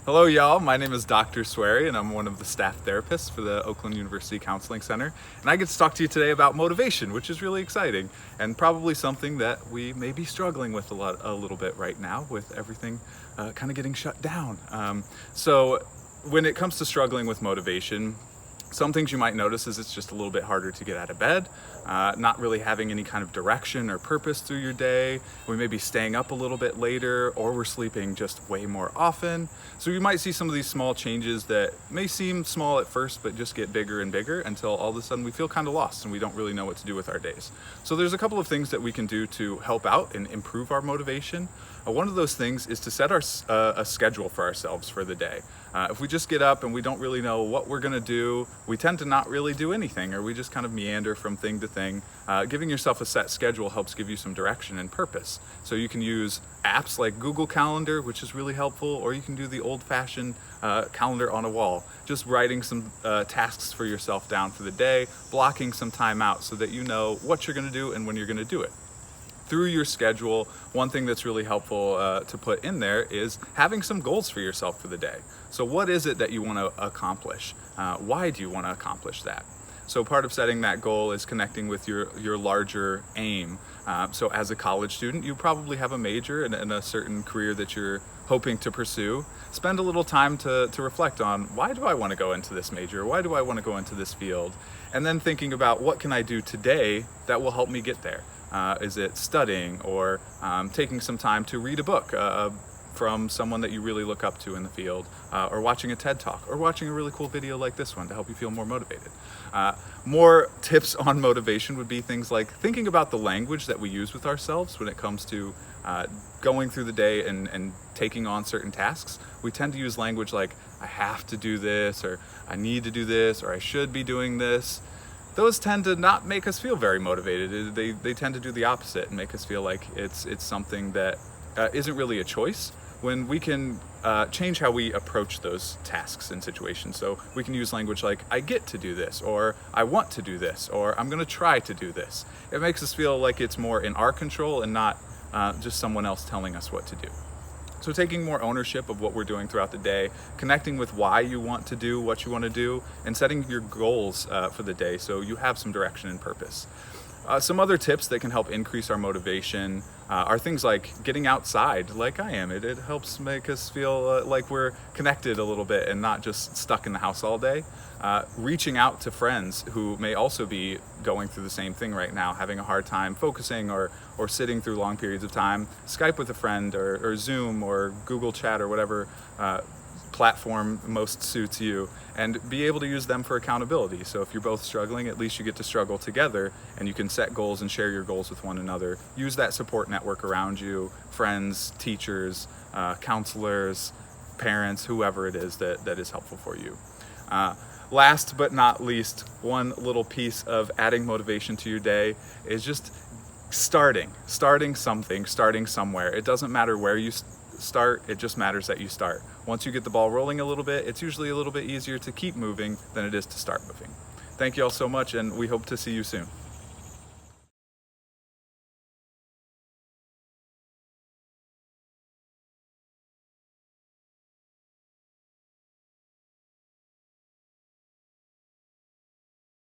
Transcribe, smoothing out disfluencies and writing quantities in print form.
Hello, y'all. My name is Dr. Swery, and I'm one of the staff therapists for the Oakland University Counseling Center. And I get to talk to you today about motivation, which is really exciting, and probably something that we may be struggling with a little bit right now, with everything kind of getting shut down. So, when it comes to struggling with motivation, some things you might notice is it's just a little bit harder to get out of bed, not really having any kind of direction or purpose through your day. We may be staying up a little bit later, or we're sleeping just way more often. So you might see some of these small changes that may seem small at first, but just get bigger and bigger until all of a sudden we feel kind of lost and we don't really know what to do with our days. So there's a couple of things that we can do to help out and improve our motivation. One of those things is to set a schedule for ourselves for the day. If we just get up and we don't really know what we're going to do, we tend to not really do anything, or we just kind of meander from thing to thing. Giving yourself a set schedule helps give you some direction and purpose. So you can use apps like Google Calendar, which is really helpful, or you can do the old-fashioned calendar on a wall. Just writing some tasks for yourself down for the day, blocking some time out so that you know what you're going to do and when you're going to do it. Through your schedule, one thing that's really helpful to put in there is having some goals for yourself for the day. So what is it that you want to accomplish? Why do you want to accomplish that? So part of setting that goal is connecting with your larger aim. So as a college student, you probably have a major and a certain career that you're hoping to pursue. Spend a little time to reflect on, why do I want to go into this major? Why do I want to go into this field? And then thinking about, what can I do today that will help me get there? Is it studying, or taking some time to read a book from someone that you really look up to in the field, or watching a TED Talk, or watching a really cool video like this one to help you feel more motivated. More tips on motivation would be things like thinking about the language that we use with ourselves when it comes to going through the day and taking on certain tasks. We tend to use language like, I have to do this, or I need to do this, or I should be doing this. Those tend to not make us feel very motivated. They tend to do the opposite and make us feel like it's something that isn't really a choice, when we can change how we approach those tasks and situations. So we can use language like, I get to do this, or I want to do this, or I'm going to try to do this. It makes us feel like it's more in our control and not just someone else telling us what to do. So taking more ownership of what we're doing throughout the day, connecting with why you want to do what you want to do, and setting your goals for the day so you have some direction and purpose. Some other tips that can help increase our motivation are things like getting outside like I am. It helps make us feel like we're connected a little bit and not just stuck in the house all day. Reaching out to friends who may also be going through the same thing right now, having a hard time focusing or sitting through long periods of time. Skype with a friend, or Zoom, or Google Chat, or whatever platform most suits you, and be able to use them for accountability. So if you're both struggling, at least you get to struggle together, and you can set goals and share your goals with one another. Use that support network around you, friends, teachers, counselors, parents, whoever it is that is helpful for you. Last but not least, one little piece of adding motivation to your day is just starting something, starting somewhere. It doesn't matter where you start, it just matters that you start. Once you get the ball rolling a little bit, it's usually a little bit easier to keep moving than it is to start moving. Thank you all so much, and we hope to see you soon.